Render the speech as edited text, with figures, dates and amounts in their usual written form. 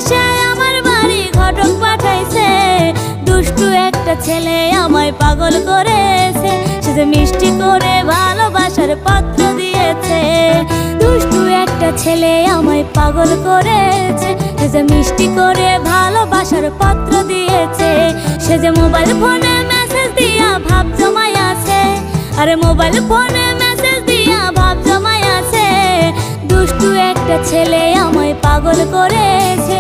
এসে আমার বাড়ি ঘটক পাঠাইছে। দুষ্টু একটা ছেলে আমায় পাগল করেছে, সে যে মিষ্টি করে ভালোবাসার পত্র দিয়েছে। দুষ্টু একটা ছেলে আমায় পাগল করেছে, সে যে মিষ্টি করে ভালোবাসার পত্র দিয়েছে। সে যে মোবাইল ফোনে মেসেজ দিয়া ভাব জমাই আছে, আরে মোবাইল ফোনে মেসেজ দিয়া ভাব জমাই আছে। দুষ্টু একটা ছেলে আমায় পাগল করেছে।